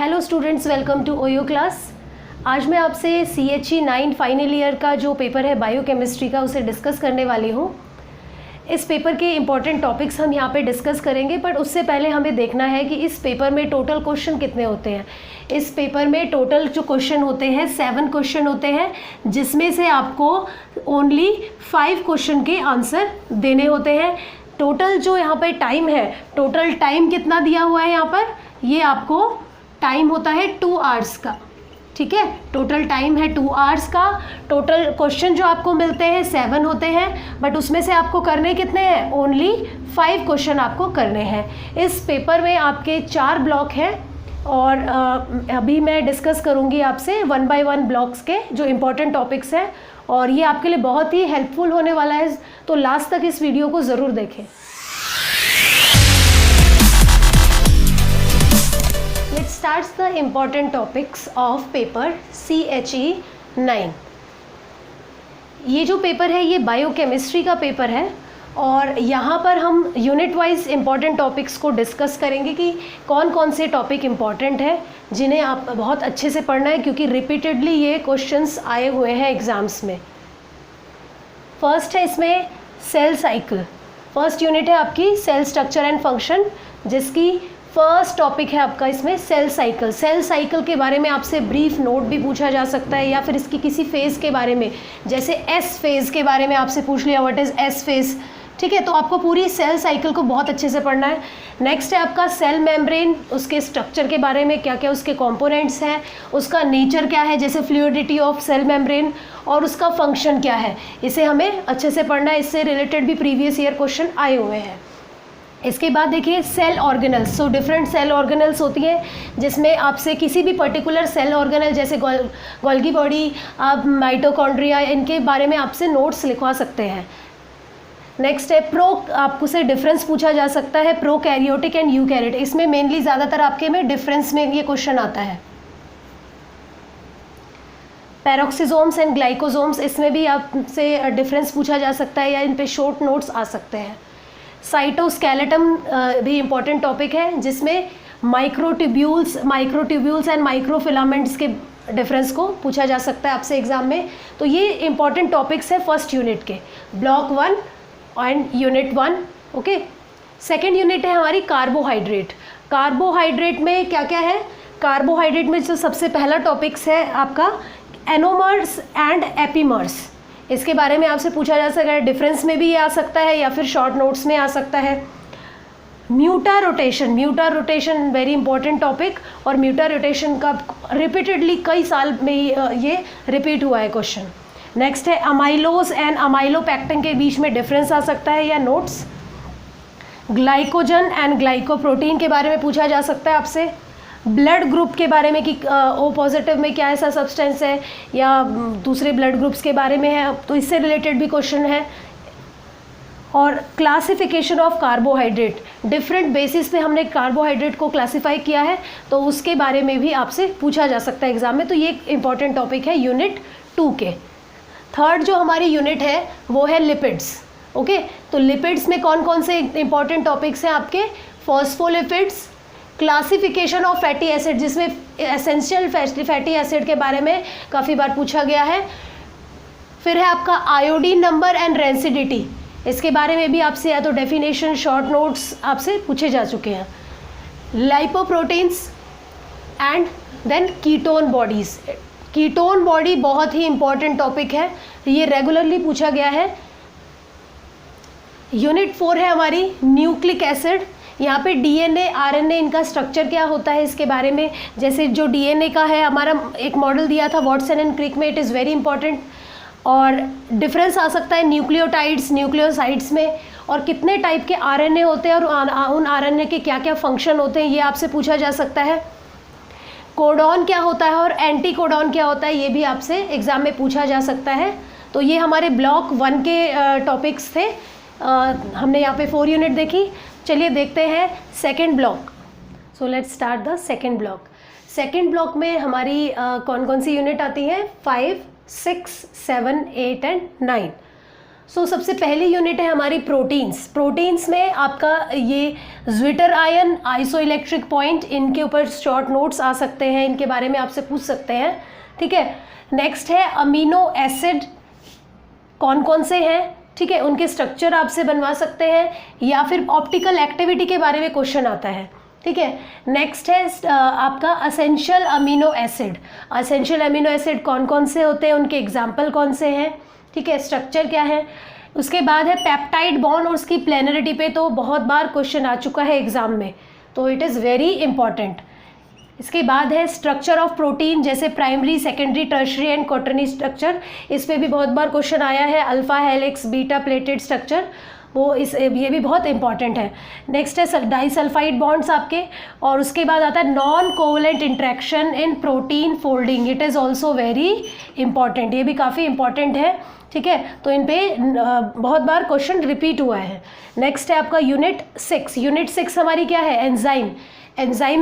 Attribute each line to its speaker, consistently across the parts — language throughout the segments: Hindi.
Speaker 1: Hello students, welcome to Oyo class. आज मैं आपसे CHE 9 फाइनल ईयर का जो पेपर है बायोकेमिस्ट्री का, उसे डिस्कस करने वाली हूँ। इस पेपर के इम्पॉर्टेंट टॉपिक्स हम यहाँ पे डिस्कस करेंगे, बट उससे पहले हमें देखना है कि इस पेपर में टोटल क्वेश्चन कितने होते हैं। इस पेपर में टोटल जो क्वेश्चन होते हैं 7 क्वेश्चन होते हैं, जिसमें से आपको ओनली 5 क्वेश्चन के आंसर देने होते हैं। टोटल जो यहाँ पे टाइम है, टोटल टाइम कितना दिया हुआ है यहाँ पर, ये आपको टाइम होता है 2 आवर्स का। ठीक है, टोटल टाइम है 2 आवर्स का। टोटल क्वेश्चन जो आपको मिलते हैं 7 होते हैं, बट उसमें से आपको करने कितने हैं, ओनली 5 क्वेश्चन आपको करने हैं। इस पेपर में आपके 4 ब्लॉक हैं और अभी मैं डिस्कस करूंगी आपसे 1 बाय 1 ब्लॉक्स के जो इम्पोर्टेंट टॉपिक्स हैं, और ये आपके लिए बहुत ही हेल्पफुल होने वाला है, तो लास्ट तक इस वीडियो को ज़रूर देखें। Let's start the important topics of paper CHE 9। ये जो पेपर है ये बायोकेमिस्ट्री का पेपर है, और यहाँ पर हम यूनिट वाइज इम्पॉर्टेंट टॉपिक्स को डिस्कस करेंगे कि कौन कौन से टॉपिक इम्पॉर्टेंट है जिन्हें आप बहुत अच्छे से पढ़ना है, क्योंकि रिपीटेडली ये क्वेश्चंस आए हुए हैं एग्ज़ाम्स में। फर्स्ट है इसमें सेल साइकिल। फर्स्ट यूनिट है आपकी सेल स्ट्रक्चर एंड फंक्शन, जिसकी फर्स्ट टॉपिक है आपका इसमें सेल साइकिल। सेल साइकिल के बारे में आपसे ब्रीफ नोट भी पूछा जा सकता है, या फिर इसकी किसी फेज़ के बारे में, जैसे एस फेज़ के बारे में आपसे पूछ लिया, व्हाट इज़ एस फेज़। ठीक है, तो आपको पूरी सेल साइकिल को बहुत अच्छे से पढ़ना है। नेक्स्ट है आपका सेल मेम्ब्रेन, उसके स्ट्रक्चर के बारे में, क्या क्या उसके कंपोनेंट्स हैं, उसका नेचर क्या है, जैसे फ्लूइडिटी ऑफ सेल मेम्ब्रेन, और उसका फंक्शन क्या है, इसे हमें अच्छे से पढ़ना है। इससे रिलेटेड भी प्रीवियस ईयर क्वेश्चन आए हुए हैं। इसके बाद देखिए cell organelles. So different cell organelles होती हैं, जिसमें आपसे किसी भी पर्टिकुलर सेल ऑर्गेनल, जैसे गोल्गी बॉडी, आप माइटोकॉन्ड्रिया, इनके बारे में आपसे नोट्स लिखवा सकते हैं। नेक्स्ट है आपको से डिफरेंस पूछा जा सकता है, प्रोकैरियोटिक एंड यूकैरियोटिक। इसमें मेनली ज़्यादातर आपके में डिफरेंस में ये क्वेश्चन आता है। पैरोक्सिसोम्स एंड ग्लाइकोसोम्स, इसमें भी आपसे डिफरेंस पूछा जा सकता है, या इन पे शॉर्ट नोट्स आ सकते हैं। साइटोस्केलेटन भी इम्पॉर्टेंट टॉपिक है, जिसमें माइक्रोट्यूब्यूल्स एंड माइक्रोफिलामेंट्स के डिफरेंस को पूछा जा सकता है आपसे एग्जाम में। तो ये इम्पॉर्टेंट टॉपिक्स है फर्स्ट यूनिट के, block 1 and unit 1। Okay, second unit है हमारी कार्बोहाइड्रेट। कार्बोहाइड्रेट में क्या क्या है, कार्बोहाइड्रेट में जो सबसे पहला टॉपिक्स है आपका एनोमर्स एंड एपीमर्स। इसके बारे में आपसे पूछा जा सकता है, डिफरेंस में भी आ सकता है या फिर शॉर्ट नोट्स में आ सकता है। म्यूटा रोटेशन वेरी इंपॉर्टेंट टॉपिक, और म्यूटा रोटेशन का रिपीटेडली कई साल में ये रिपीट हुआ है क्वेश्चन। नेक्स्ट है अमाइलोज एंड अमाइलोपेक्टिन के बीच में डिफरेंस आ सकता है या नोट्स। ग्लाइकोजन एंड ग्लाइकोप्रोटीन के बारे में पूछा जा सकता है आपसे। ब्लड ग्रुप के बारे में कि ओ पॉजिटिव में क्या ऐसा सब्सटेंस है, या दूसरे ब्लड ग्रुप्स के बारे में है, तो इससे रिलेटेड भी क्वेश्चन है। और classification of carbohydrate, different basis पे हमने कार्बोहाइड्रेट को क्लासिफाई किया है, तो उसके बारे में भी आपसे पूछा जा सकता है एग्जाम में। तो ये एक इम्पॉर्टेंट टॉपिक है यूनिट 2 के। थर्ड जो हमारी यूनिट है वो है लिपिड्स। ओके, तो लिपिड्स में कौन कौन से इंपॉर्टेंट टॉपिक्स हैं आपके, phospholipids, classification of fatty acid, जिसमें एसेंशियल फैटी एसिड के बारे में काफ़ी बार पूछा गया है। फिर है आपका आयोडीन नंबर एंड रेंसिडिटी, इसके बारे में भी आपसे या तो डेफिनेशन, शॉर्ट नोट्स आपसे पूछे जा चुके हैं। Lipoproteins and then ketone bodies. Ketone body बहुत ही इंपॉर्टेंट टॉपिक है, ये रेगुलरली पूछा गया है। यूनिट 4 है हमारी न्यूक्लिक एसिड। यहाँ पे डीएनए, आरएनए, इनका स्ट्रक्चर क्या होता है इसके बारे में, जैसे जो डीएनए का है, हमारा एक मॉडल दिया था वॉटसन एंड क्रिक में, इट इज़ वेरी इंपॉर्टेंट। और डिफरेंस आ सकता है न्यूक्लियोटाइड्स, न्यूक्लियोसाइड्स में, और कितने टाइप के आरएनए होते हैं, और उन आरएनए के क्या क्या फंक्शन होते हैं, ये आपसे पूछा जा सकता है। कोडॉन क्या होता है और एंटी कोडॉन क्या होता है, ये भी आपसे एग्ज़ाम में पूछा जा सकता है। तो ये हमारे ब्लॉक 1 के टॉपिक्स थे। हमने यहाँ पे 4 यूनिट देखी। चलिए देखते हैं second block. So let's start the second block. Second block में हमारी कौन कौन सी यूनिट आती हैं, 5, 6, 7, 8 एंड 9। सबसे पहली यूनिट है हमारी प्रोटीन्स। प्रोटीन्स में आपका ये ज्विटर आयन, आइसोइलेक्ट्रिक पॉइंट, इनके ऊपर शॉर्ट नोट्स आ सकते हैं, इनके बारे में आपसे पूछ सकते हैं, ठीक है। नेक्स्ट है अमीनो एसिड, कौन कौन से हैं, ठीक है, उनके स्ट्रक्चर आपसे बनवा सकते हैं, या फिर ऑप्टिकल एक्टिविटी के बारे में क्वेश्चन आता है, ठीक है। नेक्स्ट है आपका essential amino acid. Essential amino acid कौन कौन से होते हैं, उनके एग्जाम्पल कौन से हैं, ठीक है, स्ट्रक्चर क्या है। उसके बाद है पेप्टाइड बॉन्ड और उसकी प्लेनरिटी पे तो बहुत बार क्वेश्चन आ चुका है एग्जाम में, तो इट इज़ वेरी इंपॉर्टेंट। इसके बाद है स्ट्रक्चर ऑफ प्रोटीन, जैसे primary, secondary, tertiary and quaternary structure, इस पे भी बहुत बार क्वेश्चन आया है। Alpha helix, beta pleated structure, ये भी बहुत इंपॉर्टेंट है। नेक्स्ट है डाइसल्फाइड बॉन्ड्स आपके, और उसके बाद आता है non covalent interaction in protein folding, it is also very important, ये भी काफ़ी इंपॉर्टेंट है, ठीक है। तो इन पे बहुत बार क्वेश्चन रिपीट हुआ है। नेक्स्ट है आपका यूनिट 6। यूनिट 6 हमारी क्या है, एंजाइम। एंजाइम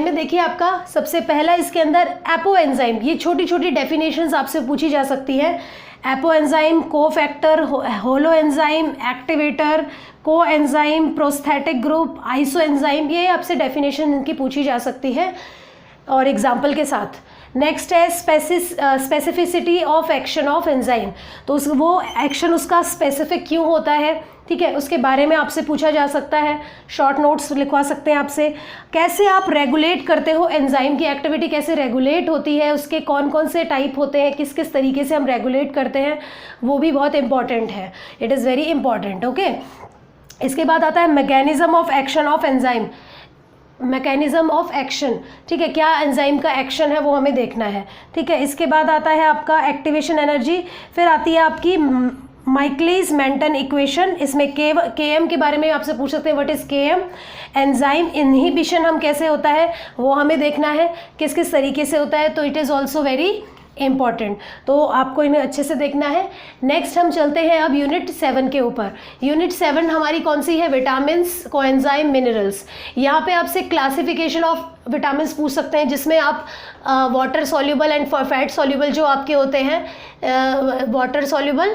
Speaker 1: में देखिए आपका सबसे पहला इसके अंदर एपो एंजाइम, ये छोटी छोटी डेफिनेशंस आपसे पूछी जा सकती है। एपो एंजाइम, को फैक्टर, होलो एंजाइम, एक्टिवेटर, को enzyme, prosthetic group, iso enzyme, ये आपसे डेफिनेशन इनकी पूछी जा सकती है और एग्जाम्पल के साथ। नेक्स्ट है specificity of action of enzyme, तो वो एक्शन उसका स्पेसिफिक क्यों होता है, ठीक है, उसके बारे में आपसे पूछा जा सकता है, शॉर्ट नोट्स लिखवा सकते हैं आपसे। कैसे आप रेगुलेट करते हो, एंजाइम की एक्टिविटी कैसे रेगुलेट होती है, उसके कौन कौन से टाइप होते हैं, किस किस तरीके से हम रेगुलेट करते हैं, वो भी बहुत इंपॉर्टेंट है, it is very important, okay. इसके बाद आता है mechanism of action of enzyme, mechanism of action, ठीक है, क्या एंजाइम का एक्शन है वो हमें देखना है, ठीक है। इसके बाद आता है आपका एक्टिवेशन एनर्जी, फिर आती है आपकी माइकलिस मेंटन इक्वेशन, इसमें Km के बारे में आपसे पूछ सकते हैं, what is Km। Enzyme inhibition हम कैसे होता है वो हमें देखना है, किस किस तरीके से होता है, तो it is also very important, तो आपको इन्हें अच्छे से देखना है। नेक्स्ट हम चलते हैं अब यूनिट 7 के ऊपर। यूनिट 7 हमारी कौन सी है, विटामिन्स, कोएंजाइम, मिनरल्स। यहाँ पे आपसे क्लासिफिकेशन ऑफ विटामिन्स पूछ सकते हैं, जिसमें आप water soluble and fat soluble जो आपके होते हैं, water soluble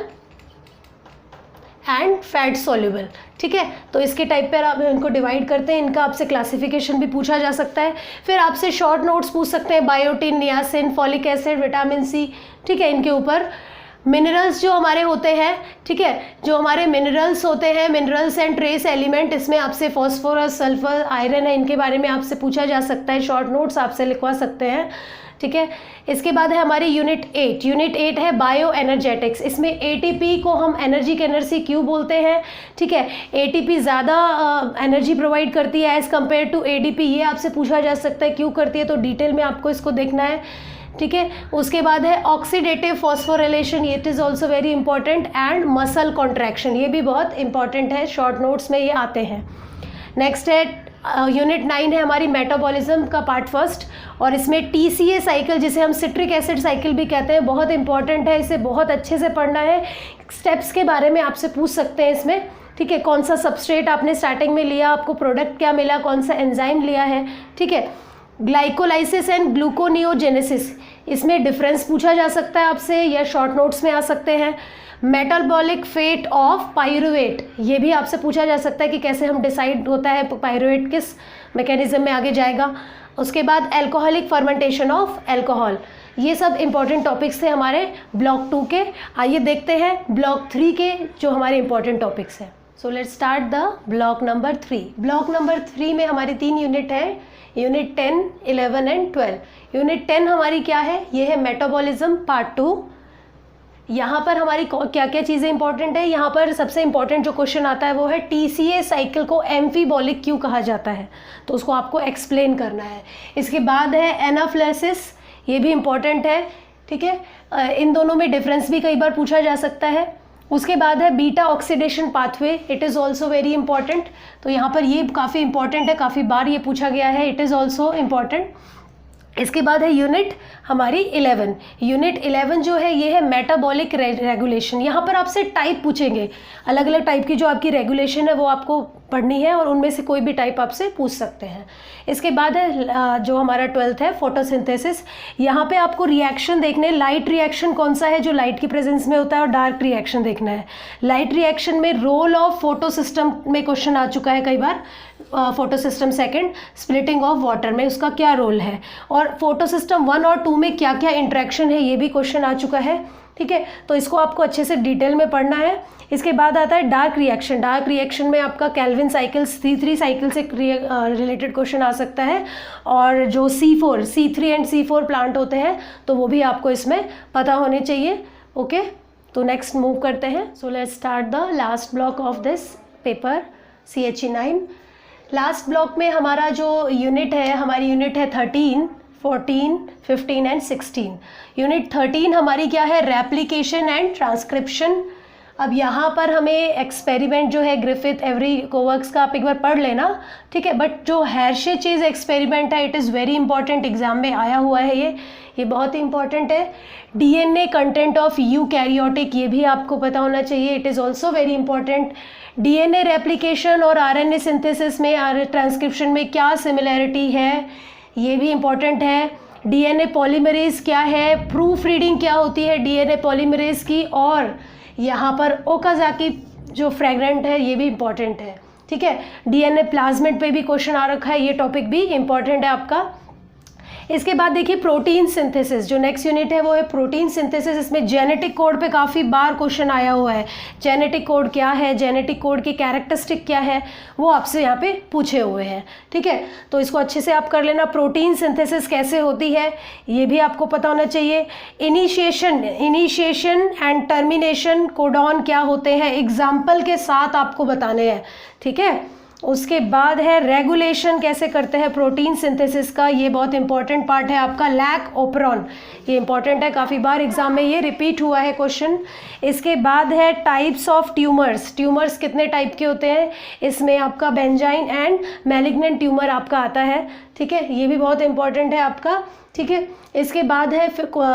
Speaker 1: and fat soluble, ठीक है, तो इसके टाइप पर आप इनको डिवाइड करते हैं, इनका आपसे क्लासिफिकेशन भी पूछा जा सकता है। फिर आपसे शॉर्ट नोट्स पूछ सकते हैं, biotin, niacin, folic acid, vitamin C, ठीक है, इनके ऊपर। मिनरल्स जो हमारे होते हैं, ठीक है, जो हमारे मिनरल्स होते हैं, मिनरल्स एंड ट्रेस एलिमेंट, इसमें आपसे फॉस्फोरस, सल्फर, आयरन है, इनके बारे में आपसे पूछा जा सकता है, शॉर्ट नोट्स आपसे लिखवा सकते हैं, ठीक है। इसके बाद है हमारी यूनिट 8। यूनिट 8 है बायो एनर्जेटिक्स, इसमें एटीपी को हम एनर्जी कैनर्जी क्यों बोलते हैं, ठीक है, एटीपी ज़्यादा एनर्जी प्रोवाइड करती है एज़ कम्पेयर टू एडीपी, ये आपसे पूछा जा सकता है क्यों करती है, तो डिटेल में आपको इसको देखना है, ठीक है। उसके बाद है oxidative phosphorylation, it is also very important, and muscle contraction, ये भी बहुत इंपॉर्टेंट है, शॉर्ट नोट्स में ये आते हैं। नेक्स्ट है यूनिट 9 है हमारी मेटाबॉलिज्म का पार्ट फर्स्ट, और इसमें टीसीए साइकिल, जिसे हम सिट्रिक एसिड साइकिल भी कहते हैं, बहुत इंपॉर्टेंट है, इसे बहुत अच्छे से पढ़ना है। स्टेप्स के बारे में आपसे पूछ सकते हैं इसमें, ठीक है, कौन सा सबस्ट्रेट आपने स्टार्टिंग में लिया, आपको प्रोडक्ट क्या मिला, कौन सा एंजाइम लिया है, ठीक है। ग्लाइकोलाइसिस एंड ग्लूकोनियोजेनेसिस, इसमें डिफरेंस पूछा जा सकता है आपसे, या शॉर्ट नोट्स में आ सकते हैं। मेटाबॉलिक फेट ऑफ पायरुवेट, ये भी आपसे पूछा जा सकता है कि कैसे हम डिसाइड होता है पायरुवेट किस मैकेनिज्म में आगे जाएगा। उसके बाद एल्कोहलिक फर्मेंटेशन ऑफ एल्कोहल, ये सब इंपॉर्टेंट टॉपिक्स थे हमारे ब्लॉक 2 के। आइए देखते हैं ब्लॉक 3 के जो हमारे इंपॉर्टेंट टॉपिक्स हैं। So let's start the block number 3। Block number 3 में हमारी 3 यूनिट है, यूनिट 10, 11 एंड 12। यूनिट 10 हमारी क्या है, ये है मेटाबॉलिज्म पार्ट 2। यहाँ पर हमारी क्या क्या चीज़ें इंपॉर्टेंट है, यहाँ पर सबसे इंपॉर्टेंट जो क्वेश्चन आता है वो है टीसीए साइकिल को एम्फीबॉलिक क्यों कहा जाता है, तो उसको आपको एक्सप्लेन करना है। इसके बाद है एनाफ्लेसिस, ये भी इंपॉर्टेंट है, ठीक है, इन दोनों में डिफरेंस भी कई बार पूछा जा सकता है। उसके बाद है beta oxidation pathway, it is also very important, तो यहाँ पर ये काफ़ी इंपॉर्टेंट है, काफ़ी बार ये पूछा गया है, इट इज़ ऑल्सो इम्पॉर्टेंट। इसके बाद है यूनिट हमारी 11। यूनिट 11 जो है ये है मेटाबॉलिक रेगुलेशन। यहाँ पर आपसे टाइप पूछेंगे, अलग अलग टाइप की जो आपकी रेगुलेशन है वो आपको पढ़नी है और उनमें से कोई भी टाइप आपसे पूछ सकते हैं। इसके बाद है जो हमारा 12th है फोटोसिंथेसिस। यहाँ पे आपको रिएक्शन देखने, लाइट रिएक्शन कौन सा है जो लाइट की प्रेजेंस में होता है और डार्क रिएक्शन देखना है। लाइट रिएक्शन में रोल ऑफ फोटो सिस्टम में क्वेश्चन आ चुका है कई बार, photosystem second splitting of water में उसका क्या रोल है, और फोटो सिस्टम 1 और 2 में क्या क्या इंट्रैक्शन है ये भी क्वेश्चन आ चुका है। ठीक है, तो इसको आपको अच्छे से डिटेल में पढ़ना है। इसके बाद आता है डार्क रिएक्शन। डार्क रिएक्शन में आपका केल्विन साइकिल्स, C3 साइकिल से रिलेटेड क्वेश्चन आ सकता है, और जो C3 एंड C4 प्लांट होते हैं तो वो भी आपको इसमें पता होने चाहिए। ओके, तो नेक्स्ट मूव करते हैं। So let's start the last block of this paper CHE 9। Last block में हमारा जो यूनिट है, हमारी यूनिट है 13, 14, 15 एंड 16। यूनिट 13 हमारी क्या है, रेप्लिकेशन एंड ट्रांसक्रिप्शन। अब यहाँ पर हमें एक्सपेरिमेंट जो है ग्रिफिथ एवरी कोवर्क्स का आप एक बार पढ़ लेना, ठीक है। बट जो हैर्शे चेज एक्सपेरिमेंट है it is very important, exam में आया हुआ है ये बहुत ही इंपॉर्टेंट है। DNA कंटेंट ऑफ यूकैरियोटिक, ये भी आपको पता होना चाहिए, it is also very important. DNA replication और RNA सिंथेसिस में, ट्रांसक्रिप्शन में क्या सिमिलैरिटी है ये भी इम्पॉर्टेंट है। DNA पॉलीमरेज क्या है, प्रूफ रीडिंग क्या होती है DNA पॉलीमरेज की, और यहाँ पर ओकाजाकी जो फ्रेगरेंट है ये भी इम्पॉर्टेंट है। ठीक है, DNA प्लाज्मिड पे भी क्वेश्चन आ रखा है, ये टॉपिक भी इम्पॉर्टेंट है आपका। इसके बाद देखिए प्रोटीन सिंथेसिस, जो नेक्स्ट यूनिट है वो है प्रोटीन सिंथेसिस। इसमें जेनेटिक कोड पे काफ़ी बार क्वेश्चन आया हुआ है। जेनेटिक कोड क्या है, जेनेटिक कोड की कैरेक्टरिस्टिक क्या है, वो आपसे यहाँ पे पूछे हुए हैं। ठीक है, तो इसको अच्छे से आप कर लेना। प्रोटीन सिंथेसिस कैसे होती है ये भी आपको पता होना चाहिए। इनिशिएशन एंड टर्मिनेशन कोडॉन क्या होते हैं, एग्जाम्पल के साथ आपको बताने हैं। ठीक है, उसके बाद है रेगुलेशन कैसे करते हैं प्रोटीन सिंथेसिस का, ये बहुत इंपॉर्टेंट पार्ट है आपका। लैक ओपरॉन, ये इंपॉर्टेंट है, काफ़ी बार एग्जाम में ये रिपीट हुआ है क्वेश्चन। इसके बाद है टाइप्स ऑफ ट्यूमर्स। ट्यूमर्स कितने टाइप के होते हैं, इसमें आपका बेंजाइन एंड मैलिग्नेंट ट्यूमर आपका आता है। ठीक है, ये भी बहुत इंपॉर्टेंट है आपका। ठीक है, इसके बाद है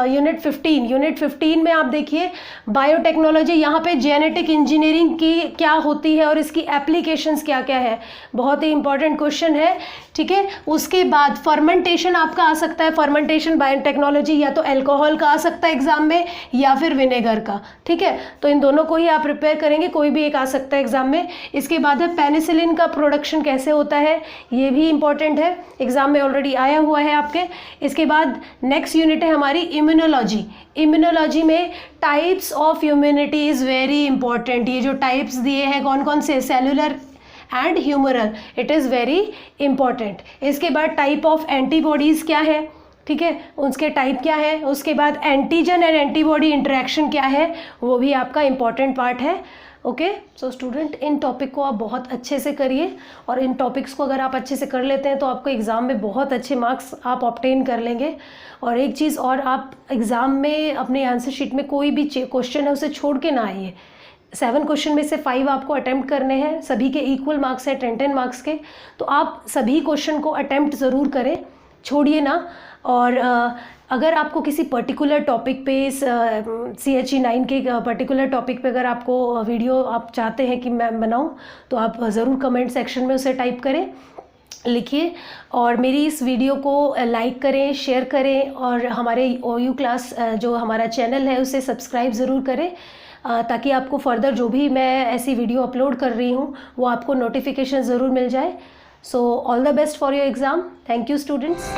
Speaker 1: यूनिट 15। यूनिट 15 में आप देखिए बायोटेक्नोलॉजी, यहाँ पे जेनेटिक इंजीनियरिंग की क्या होती है और इसकी एप्लीकेशंस क्या क्या है, बहुत ही इंपॉर्टेंट क्वेश्चन है। ठीक है, उसके बाद फर्मेंटेशन आपका आ सकता है। फर्मेंटेशन बायोटेक्नोलॉजी या तो अल्कोहल का आ सकता है एग्जाम में या फिर विनेगर का। ठीक है, तो इन दोनों को ही आप प्रिपेयर करेंगे, कोई भी एक आ सकता है एग्जाम में। इसके बाद है पेनिसिलिन का प्रोडक्शन कैसे होता है, ये भी इंपॉर्टेंट है, एग्जाम में ऑलरेडी आया हुआ है आपके। इसके बाद नेक्स्ट यूनिट है हमारी इम्यूनोलॉजी। इम्यूनोलॉजी में types of immunity is very important. ये जो टाइप्स दिए हैं कौन कौन से, cellular and humoral, it is very important. इसके बाद टाइप ऑफ एंटीबॉडीज़ क्या है, ठीक है, उसके टाइप क्या है। उसके बाद एंटीजन एंड एंटीबॉडी इंटरेक्शन क्या है, वो भी आपका इंपॉर्टेंट पार्ट है। Okay, so student in topic को आप बहुत अच्छे से करिए, और इन टॉपिक्स को अगर आप अच्छे से कर लेते हैं तो आपको एग्ज़ाम में बहुत अच्छे मार्क्स आप ऑब्टेन कर लेंगे। और एक चीज़ और, आप एग्ज़ाम में अपने आंसर शीट में कोई भी क्वेश्चन है उसे छोड़ के ना आइए। 7 क्वेश्चन में से 5 आपको अटैम्प्ट करने हैं, सभी के इक्वल मार्क्स हैं 10-10 मार्क्स के, तो आप सभी क्वेश्चन को अटैम्प्ट ज़रूर करें, छोड़िए ना। और अगर आपको किसी पर्टिकुलर टॉपिक पे, CHE 9 के पर्टिकुलर टॉपिक पे अगर आपको वीडियो आप चाहते हैं कि मैं बनाऊं, तो आप ज़रूर कमेंट सेक्शन में उसे टाइप करें, लिखिए। और मेरी इस वीडियो को लाइक करें, शेयर करें, और हमारे OU क्लास जो हमारा चैनल है उसे सब्सक्राइब ज़रूर करें, ताकि आपको फर्दर जो भी मैं ऐसी वीडियो अपलोड कर रही हूँ वो आपको नोटिफिकेशन ज़रूर मिल जाए। So all the best for your exam. Thank you students.